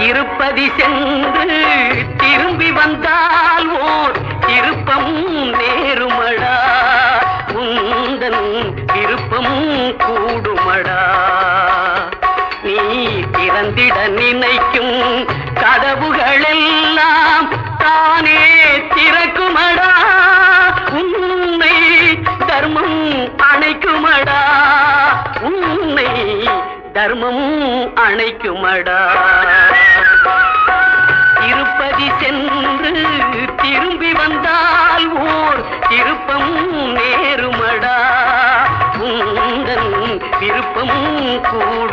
திருப்பதி சென்று திரும்பி வந்தால் ஓர் திருப்பம் நேருமடா, உந்தன் விருப்பம் கூடுமடா. நீ திறந்திட நினைக்கும் கதவுகளெல்லாம் தானே திறக்குமடா, உன்னை தர்மம் அணைக்குமடா, உன்னை தர்மம் அணைக்குமடா. திருப்பதி சென்று திரும்பி வந்தால் ஓர் திருப்பம் நேருமடா, உந்தன் விருப்பம் கூட